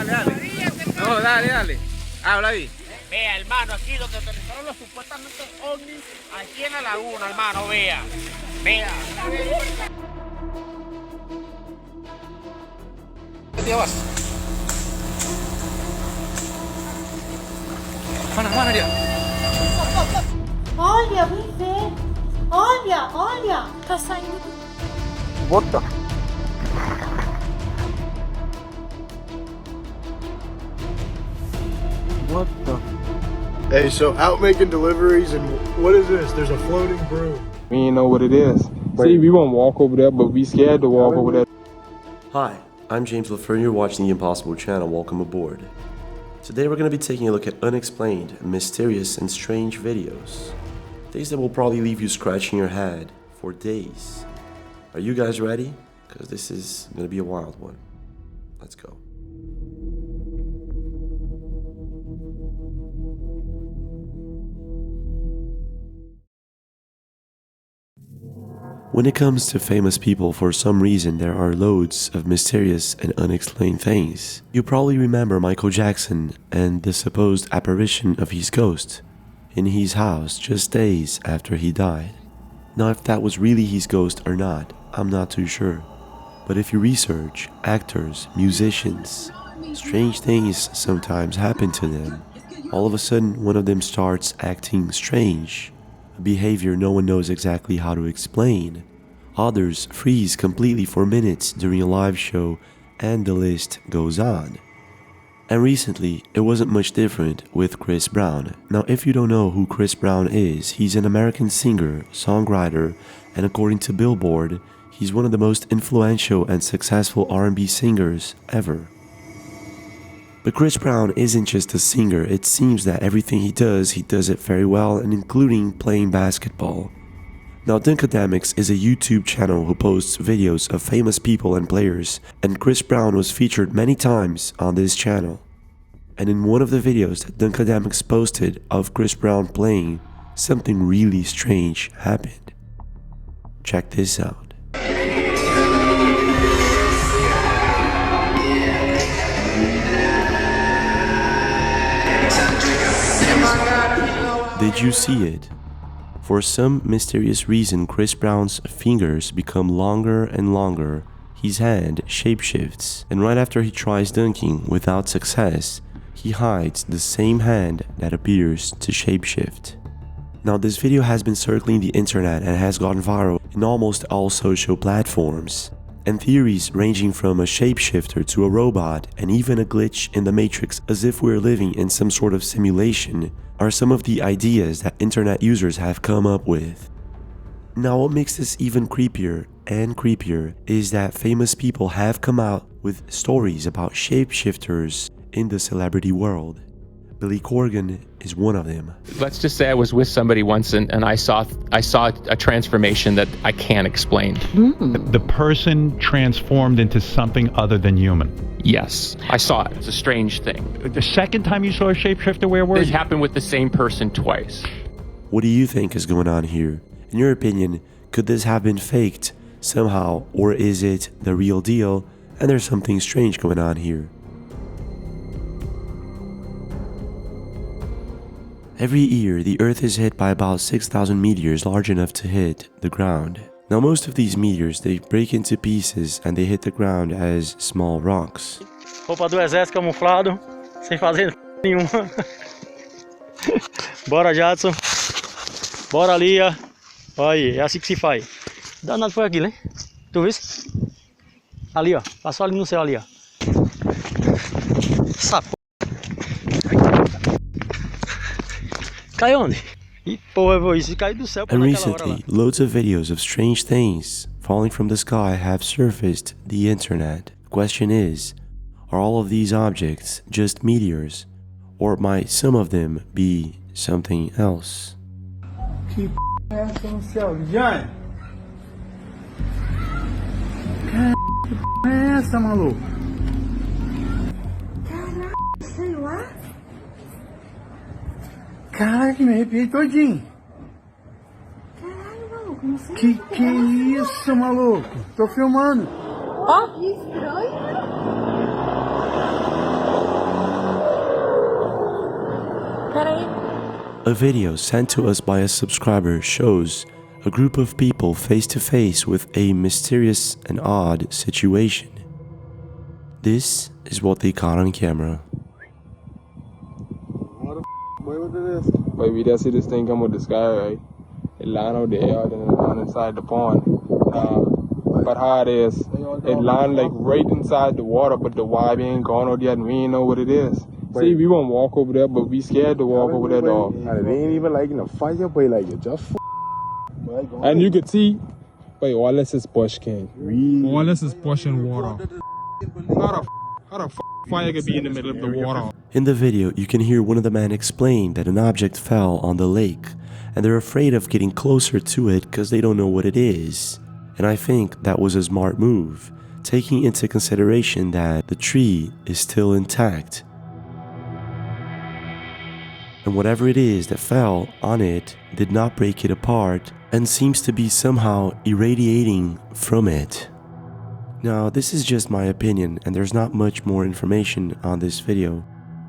dale, dale. No, dale, dale. Habla ahí. Vea, hermano, aquí donde aterrizaron los supuestamente ovnis, aquí en la laguna, hermano, vea. Vea. ¿Qué vas? Mana dia? Olha, vem ver. Olha, olha. Tá saindo. What the? What the? Hey, so out making deliveries, and what is this? There's a floating broom. We ain't know what it is. See, we won't walk over there, but we scared to walk over there. Hi, I'm James LaFleur and you're watching the Impossible channel. Welcome aboard. Today we're going to be taking a look at unexplained, mysterious, and strange videos. Things that will probably leave you scratching your head for days. Are you guys ready? Because this is going to be a wild one. Let's go. When it comes to famous people, for some reason there are loads of mysterious and unexplained things. You probably remember Michael Jackson and the supposed apparition of his ghost in his house just days after he died. Now, if that was really his ghost or not, I'm not too sure. But if you research actors, musicians, strange things sometimes happen to them. All of a sudden, one of them starts acting strange. A behavior no one knows exactly how to explain. Others freeze completely for minutes during a live show, and the list goes on. And recently, it wasn't much different with Chris Brown. Now, if you don't know who Chris Brown is, he's an American singer, songwriter, and according to Billboard, he's one of the most influential and successful R&B singers ever. But Chris Brown isn't just a singer. It seems that everything he does it very well, and including playing basketball. Now, Dunkademics is a YouTube channel who posts videos of famous people and players, and Chris Brown was featured many times on this channel. And in one of the videos that Dunkademics posted of Chris Brown playing, something really strange happened. Check this out. Did you see it? For some mysterious reason, Chris Brown's fingers become longer and longer, his hand shapeshifts, and right after he tries dunking without success, he hides the same hand that appears to shapeshift. Now, this video has been circling the internet and has gone viral in almost all social platforms. And theories ranging from a shapeshifter to a robot and even a glitch in the Matrix as if we're living in some sort of simulation are some of the ideas that internet users have come up with. Now, what makes this even creepier and creepier is that famous people have come out with stories about shapeshifters in the celebrity world. Billy Corgan is one of them. Let's just say I was with somebody once and I saw a transformation that I can't explain. The person transformed into something other than human. Yes, I saw it. It's a strange thing. The second time you saw a shapeshifter, where were It you? happened with the same person twice. What do you think is going on here? In your opinion, could this have been faked somehow, or is it the real deal and there's something strange going on here? Every year, the Earth is hit by about 6,000 meteors large enough to hit the ground. Now, most of these meteors, they break into pieces and they hit the ground as small rocks. Roupa do exército camuflado, sem fazer nenhuma. Bora, Jadson. Bora ali, ó. Olha aí, é assim que se faz. Danado foi aquilo, hein? Tu viu? Ali, ó. Passou ali no céu, ali, ó. Essa p... Caiu onde? E porra, isso caiu do céu. And recently, loads of videos of strange things falling from the sky have surfaced the internet. The question is, are all of these objects just meteors? Or might some of them be something else? Que é essa no céu? Djinn? Que é essa, maluco? Caralho, sei lá. Caralho, me arrepiei todinho. Caralho, maluco, não sei. Que é isso, maluco? Tô filmando. Ó, que estranho. A video sent to us by a subscriber shows a group of people face to face with a mysterious and odd situation. This is what they caught on camera. Wait, we just see this thing come with the sky, right? It line out there, then it line inside the pond. But how it is, it line like right inside the water, but the vibe ain't gone out yet and we ain't know what it is. See, we won't walk over there, but we scared to walk over there, dog. And it ain't even like in a fire, but like it just And you could see, wait, all this is bush, King. All this is bush and water. How the fire could be in the middle of the water? In the video, you can hear one of the men explain that an object fell on the lake, and they're afraid of getting closer to it because they don't know what it is. And I think that was a smart move, taking into consideration that the tree is still intact. And whatever it is that fell on it did not break it apart and seems to be somehow irradiating from it. Now, this is just my opinion and there's not much more information on this video.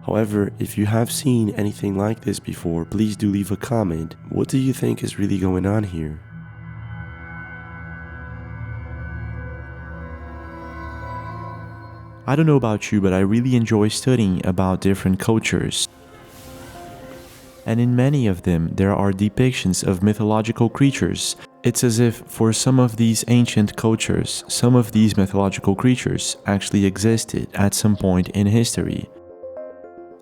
However, if you have seen anything like this before, please do leave a comment. What do you think is really going on here? I don't know about you, but I really enjoy studying about different cultures. And in many of them, there are depictions of mythological creatures. It's as if for some of these ancient cultures, some of these mythological creatures actually existed at some point in history.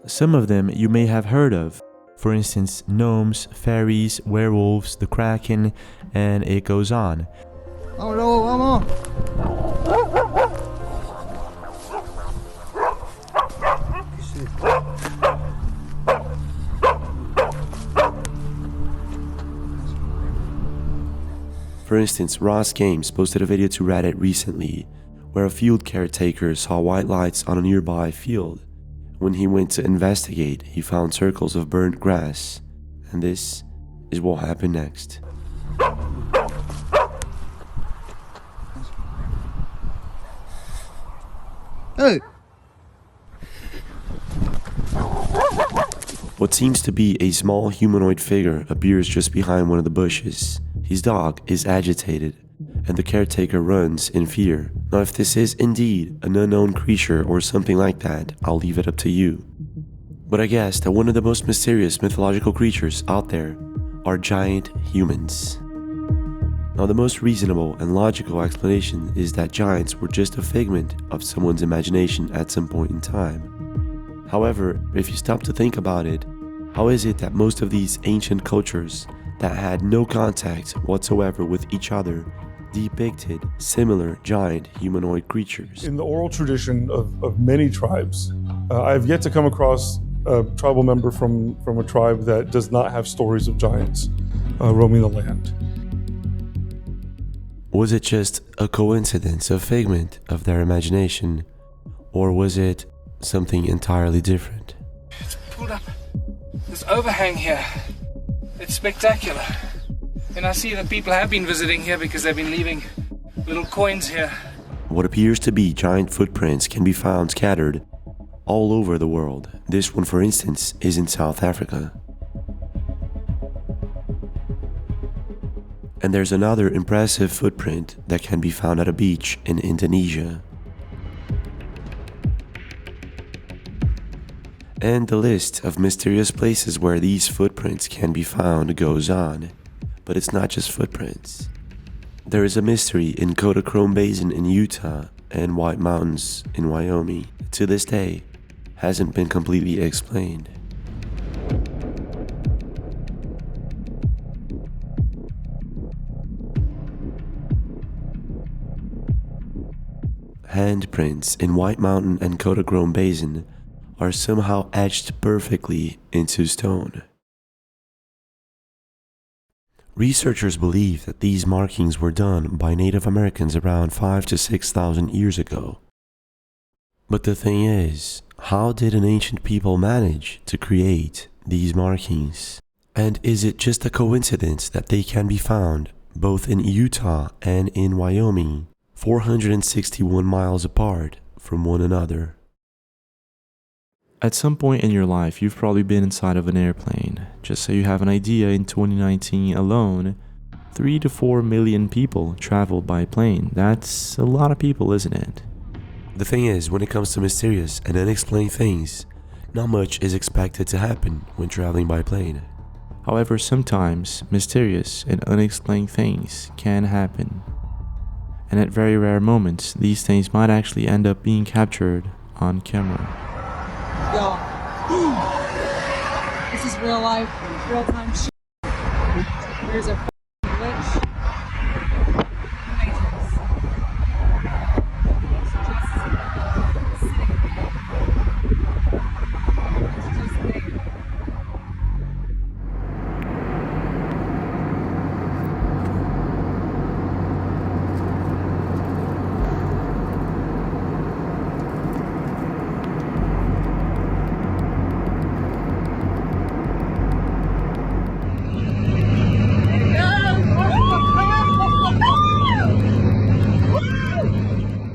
Some of them you may have heard of. For instance, gnomes, fairies, werewolves, the kraken, and it goes on. Oh no, vamos! For instance, Ross Games posted a video to Reddit recently, where a field caretaker saw white lights on a nearby field. When he went to investigate, he found circles of burnt grass, and this is what happened next. Hey! What seems to be a small humanoid figure appears just behind one of the bushes. His dog is agitated, and the caretaker runs in fear. Now, if this is indeed an unknown creature or something like that, I'll leave it up to you. But I guess that one of the most mysterious mythological creatures out there are giant humans. Now, the most reasonable and logical explanation is that giants were just a figment of someone's imagination at some point in time. However, if you stop to think about it, how is it that most of these ancient cultures that had no contact whatsoever with each other depicted similar giant humanoid creatures? In the oral tradition of many tribes, I've yet to come across a tribal member from a tribe that does not have stories of giants roaming the land. Was it just a coincidence, a figment of their imagination, or was it something entirely different? It's pulled up this overhang here. It's spectacular. And I see that people have been visiting here because they've been leaving little coins here. What appears to be giant footprints can be found scattered all over the world. This one, for instance, is in South Africa. And there's another impressive footprint that can be found at a beach in Indonesia. And the list of mysterious places where these footprints can be found goes on. But it's not just footprints. There is a mystery in Kodachrome Basin in Utah and White Mountains in Wyoming. To this day, hasn't been completely explained. Handprints in White Mountain and Kodachrome Basin are somehow etched perfectly into stone. Researchers believe that these markings were done by Native Americans around 5,000 to 6,000 years ago. But the thing is, how did an ancient people manage to create these markings? And is it just a coincidence that they can be found both in Utah and in Wyoming, 461 miles apart from one another? At some point in your life, you've probably been inside of an airplane. Just so you have an idea, in 2019 alone, 3 to 4 million people traveled by plane. That's a lot of people, isn't it? The thing is, when it comes to mysterious and unexplained things, not much is expected to happen when traveling by plane. However, sometimes mysterious and unexplained things can happen. And at very rare moments, these things might actually end up being captured on camera. Yo, this is real life, real time shit. Here's a glitch.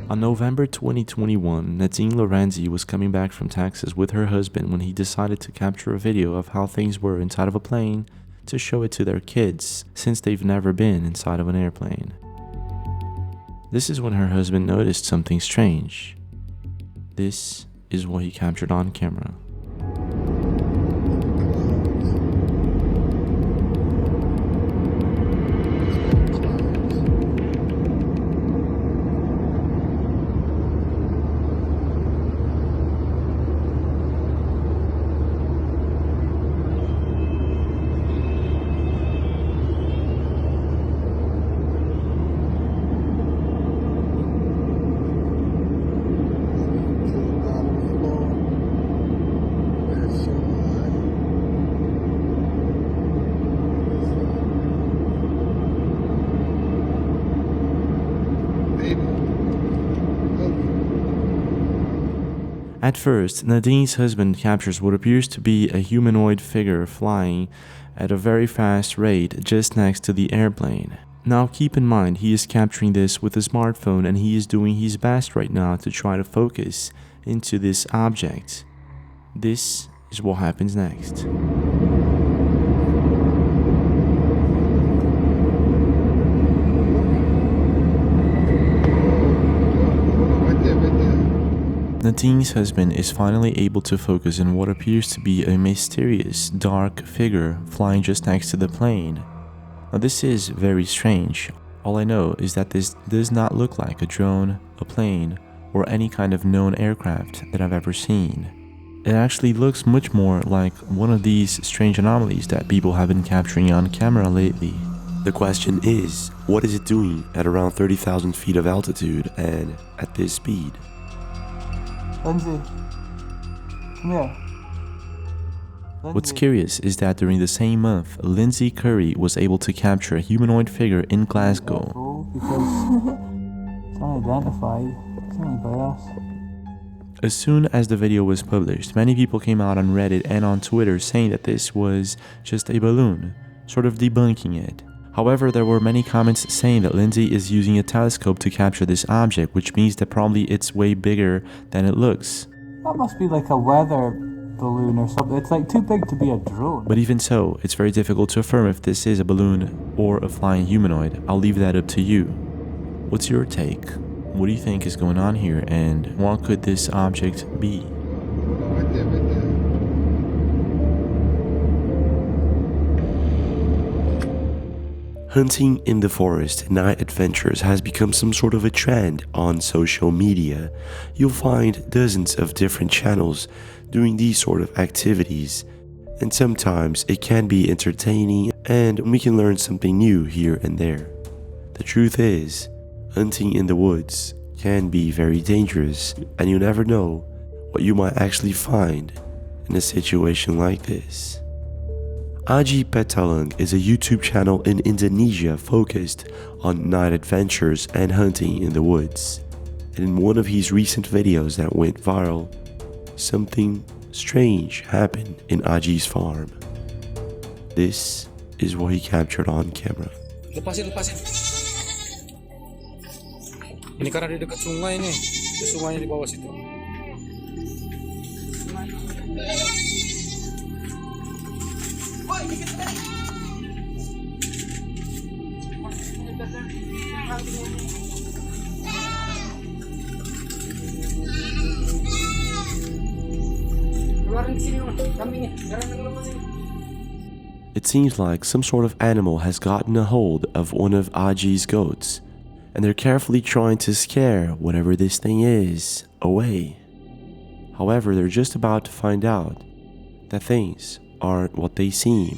On November 2021, Nadine Lorenzi was coming back from Texas with her husband when he decided to capture a video of how things were inside of a plane to show it to their kids, since they've never been inside of an airplane. This is when her husband noticed something strange. This is what he captured on camera. At first, Nadine's husband captures what appears to be a humanoid figure flying at a very fast rate just next to the airplane. Now keep in mind, he is capturing this with a smartphone and he is doing his best right now to try to focus into this object. This is what happens next. Nadine's husband is finally able to focus on what appears to be a mysterious, dark figure flying just next to the plane. Now this is very strange. All I know is that this does not look like a drone, a plane, or any kind of known aircraft that I've ever seen. It actually looks much more like one of these strange anomalies that people have been capturing on camera lately. The question is, what is it doing at around 30,000 feet of altitude and at this speed? Lindsay, come here. What's curious is that during the same month, Lindsay Curry was able to capture a humanoid figure in Glasgow. Because it's unidentified. It's only by us. As soon as the video was published, many people came out on Reddit and on Twitter saying that this was just a balloon, sort of debunking it. However, there were many comments saying that Lindsay is using a telescope to capture this object, which means that probably it's way bigger than it looks. That must be like a weather balloon or something. It's like too big to be a drone. But even so, it's very difficult to affirm if this is a balloon or a flying humanoid. I'll leave that up to you. What's your take? What do you think is going on here, and what could this object be? Hunting in the forest night adventures has become some sort of a trend on social media. You'll find dozens of different channels doing these sort of activities, and sometimes it can be entertaining and we can learn something new here and there. The truth is, hunting in the woods can be very dangerous, and you never know what you might actually find in a situation like this. Aji Petalang is a YouTube channel in Indonesia focused on night adventures and hunting in the woods. And in one of his recent videos that went viral, something strange happened in Aji's farm. This is what he captured on camera. Lepasin. Ini karena di dekat sungai nih. Ada sungainya di bawah situ. It seems like some sort of animal has gotten a hold of one of Aji's goats, and they're carefully trying to scare whatever this thing is away. However, they're just about to find out that things aren't what they seem.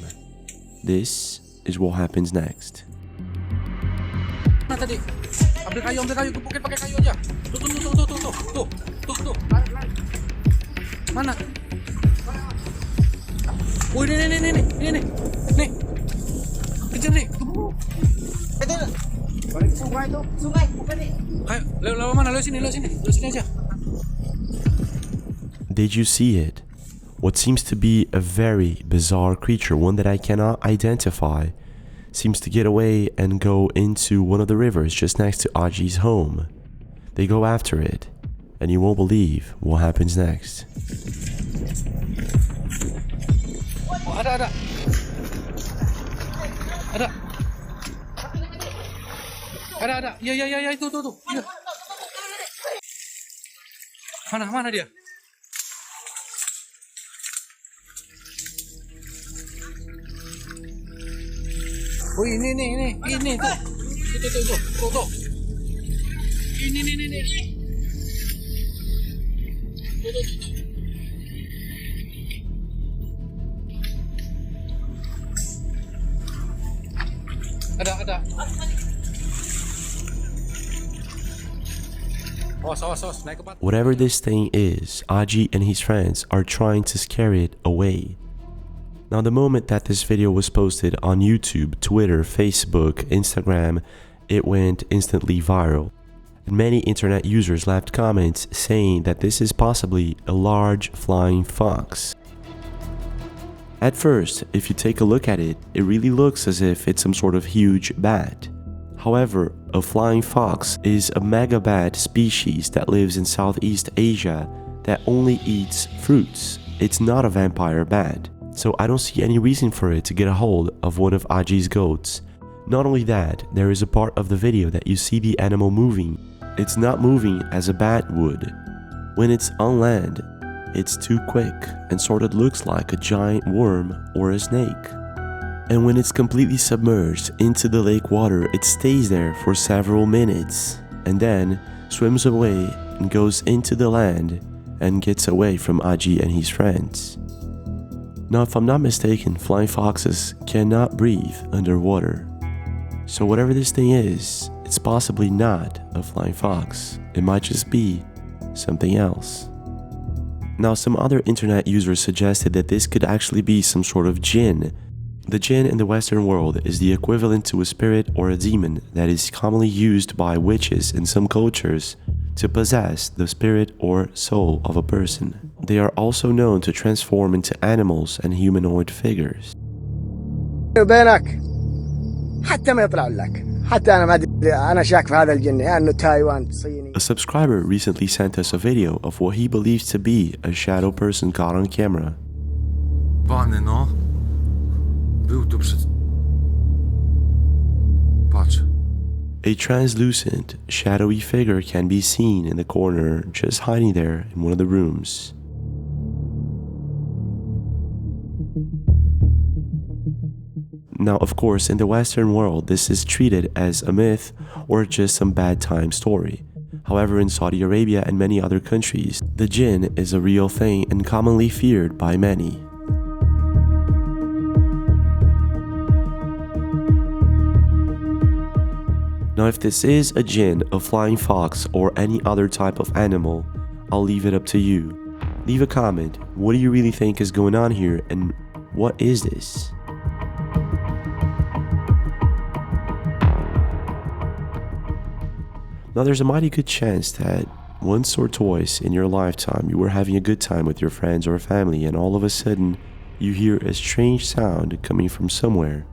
This is what happens next. Ambil kayu, gebukin pakai kayu aja. Tuh. Mana? Oh, ini. Nih. Kejar nih. Itu. Balik ke sungai tuh. Sungai, bukan nih. Ayo, lewat mana? Lewat sini aja. Did you see it? What seems to be a very bizarre creature, one that I cannot identify, seems to get away and go into one of the rivers just next to Aji's home. They go after it, and you won't believe what happens next. Oh, ada. Ya, itu tuh. Ya. Mana dia? Oh, ini tuh. Tuh. Ini. Tuh. Ada. Whatever this thing is, Aji and his friends are trying to scare it away. Now, the moment that this video was posted on YouTube, Twitter, Facebook, Instagram, it went instantly viral. And many internet users left comments saying that this is possibly a large flying fox. At first, if you take a look at it, it really looks as if it's some sort of huge bat. However, a flying fox is a megabat species that lives in Southeast Asia that only eats fruits. It's not a vampire bat, so I don't see any reason for it to get a hold of one of Aji's goats. Not only that, there is a part of the video that you see the animal moving. It's not moving as a bat would. When it's on land, it's too quick and sort of looks like a giant worm or a snake. And when it's completely submerged into the lake water, it stays there for several minutes and then swims away and goes into the land and gets away from Aji and his friends. Now, if I'm not mistaken, flying foxes cannot breathe underwater. So whatever this thing is, it's possibly not a flying fox. It might just be something else. Now, some other internet users suggested that this could actually be some sort of djinn. The djinn in the Western world is the equivalent to a spirit or a demon that is commonly used by witches in some cultures to possess the spirit or soul of a person. They are also known to transform into animals and humanoid figures. A subscriber recently sent us a video of what he believes to be a shadow person caught on camera. A translucent, shadowy figure can be seen in the corner, just hiding there in one of the rooms. Now, of course, in the Western world, this is treated as a myth or just some bad time story. However, in Saudi Arabia and many other countries, the djinn is a real thing and commonly feared by many. Now, if this is a djinn, a flying fox, or any other type of animal, I'll leave it up to you. Leave a comment. What do you really think is going on here, and what is this? Now, there's a mighty good chance that once or twice in your lifetime you were having a good time with your friends or family, and all of a sudden you hear a strange sound coming from somewhere.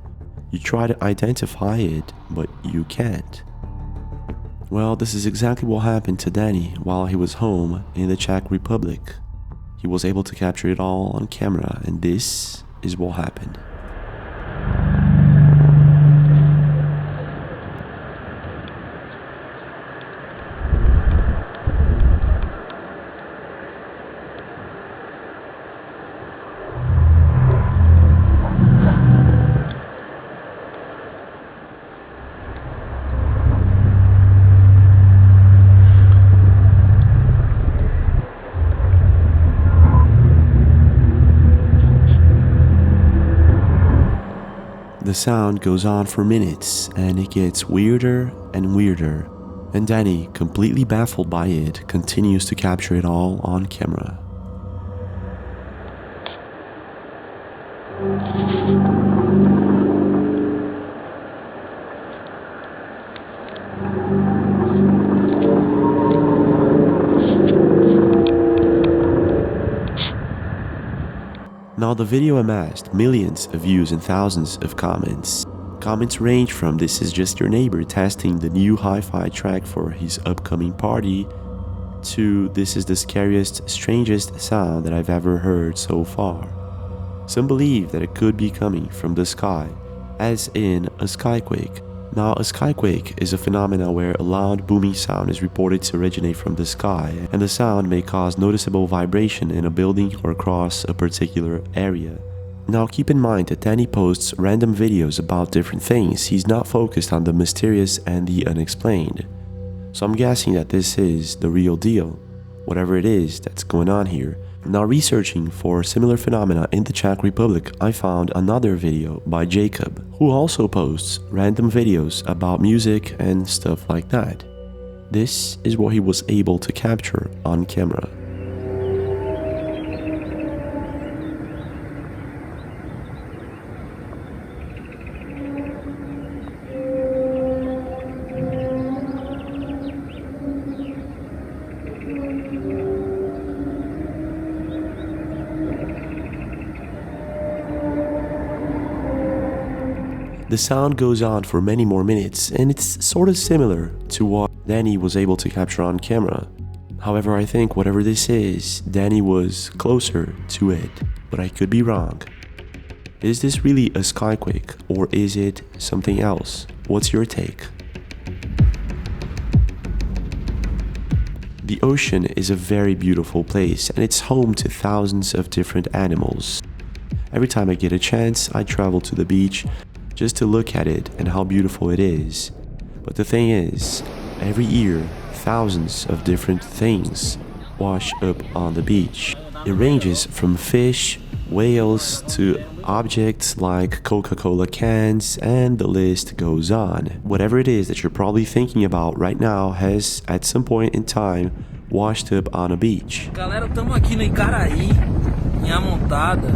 You try to identify it, but you can't. Well, this is exactly what happened to Danny while he was home in the Czech Republic. He was able to capture it all on camera, and this is what happened. The sound goes on for minutes, and it gets weirder and weirder, and Danny, completely baffled by it, continues to capture it all on camera. Now the video amassed millions of views and thousands of comments. Comments range from "this is just your neighbor testing the new hi-fi track for his upcoming party" to "this is the scariest, strangest sound that I've ever heard so far." Some believe that it could be coming from the sky, as in a Skyquake. Now, a Skyquake is a phenomenon where a loud booming sound is reported to originate from the sky, and the sound may cause noticeable vibration in a building or across a particular area. Now, keep in mind that Danny posts random videos about different things. He's not focused on the mysterious and the unexplained. So I'm guessing that this is the real deal, whatever it is that's going on here. Now, researching for similar phenomena in the Czech Republic, I found another video by Jacob, who also posts random videos about music and stuff like that. This is what he was able to capture on camera. The sound goes on for many more minutes, and it's sort of similar to what Danny was able to capture on camera. However, I think whatever this is, Danny was closer to it, but I could be wrong. Is this really a Skyquake, or is it something else? What's your take? The ocean is a very beautiful place, and it's home to thousands of different animals. Every time I get a chance, I travel to the beach just to look at it and how beautiful it is. But the thing is, every year, thousands of different things wash up on the beach. It ranges from fish, whales, to objects like Coca-Cola cans, and the list goes on. Whatever it is that you're probably thinking about right now has, at some point in time, washed up on a beach. Galera, estamos aqui no Icaraí, em Amontada.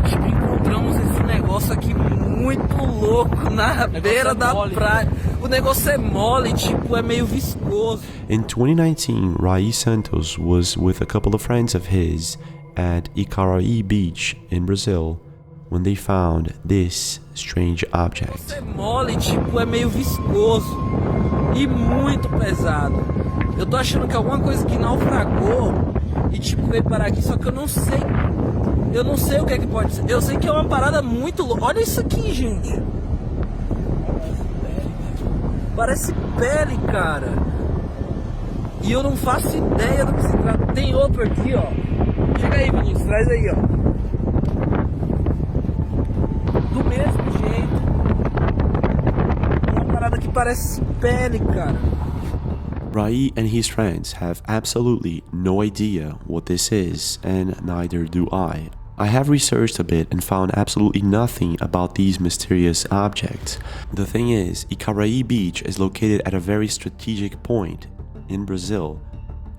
Tipo, encontramos esse negócio aqui muito louco na beira da praia. O negócio é mole, tipo, é meio viscoso. In 2019, Rai Santos was with a couple of friends of his at Icaraí Beach in Brazil when they found this strange object. É mole, tipo, é meio viscoso e muito pesado. Eu tô achando que é alguma coisa que naufragou e tipo veio parar aqui, só que eu não sei o que é que pode ser. Eu sei que é uma parada muito louca. Olha isso aqui, gente. Parece pele, cara. E eu não faço ideia do que se trata. Tem outro aqui, ó. Chega aí, Vinícius, traz aí, ó. Do mesmo jeito. Uma parada que parece pele, cara. Rai and his friends have absolutely no idea what this is, and neither do I. I have researched a bit and found absolutely nothing about these mysterious objects. The thing is, Icaraí Beach is located at a very strategic point in Brazil.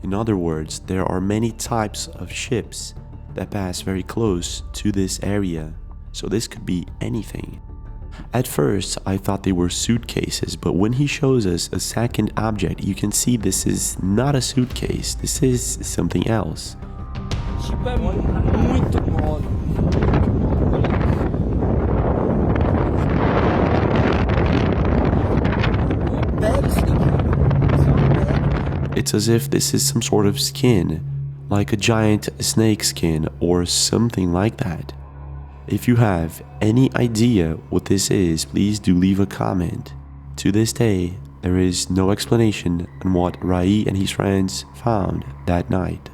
In other words, there are many types of ships that pass very close to this area, so this could be anything. At first, I thought they were suitcases, but when he shows us a second object, you can see this is not a suitcase, this is something else. Tipo, é muito mole. It's as if this is some sort of skin like a giant snake skin or something like that. If you have any idea what this is, please do leave a comment. To this day, there is no explanation on what Rai and his friends found that night.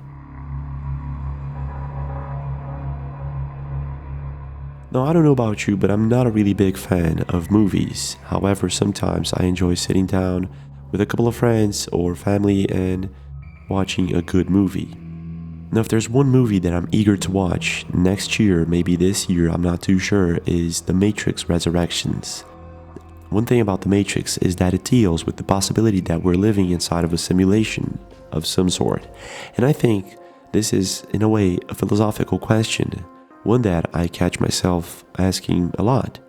Now, I don't know about you, but I'm not a really big fan of movies. However, sometimes I enjoy sitting down with a couple of friends or family and watching a good movie. Now, if there's one movie that I'm eager to watch next year, maybe this year, I'm not too sure, is The Matrix Resurrections. One thing about The Matrix is that it deals with the possibility that we're living inside of a simulation of some sort. And I think this is, in a way, a philosophical question, one that I catch myself asking a lot.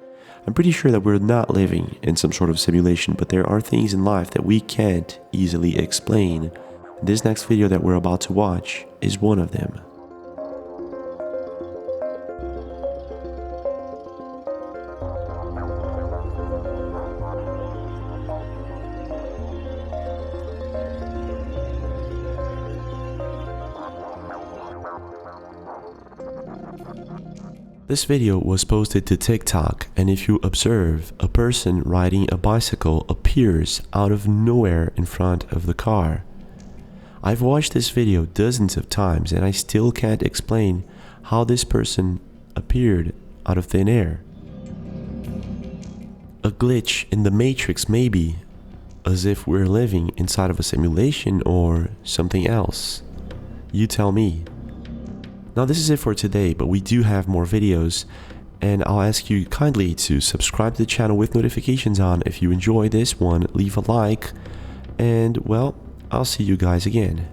I'm pretty sure that we're not living in some sort of simulation, but there are things in life that we can't easily explain. This next video that we're about to watch is one of them. This video was posted to TikTok, and if you observe, a person riding a bicycle appears out of nowhere in front of the car. I've watched this video dozens of times and I still can't explain how this person appeared out of thin air. A glitch in the Matrix maybe, as if we're living inside of a simulation or something else. You tell me. Now this is it for today, but we do have more videos, and I'll ask you kindly to subscribe to the channel with notifications on if you enjoy this one, leave a like, and well, I'll see you guys again.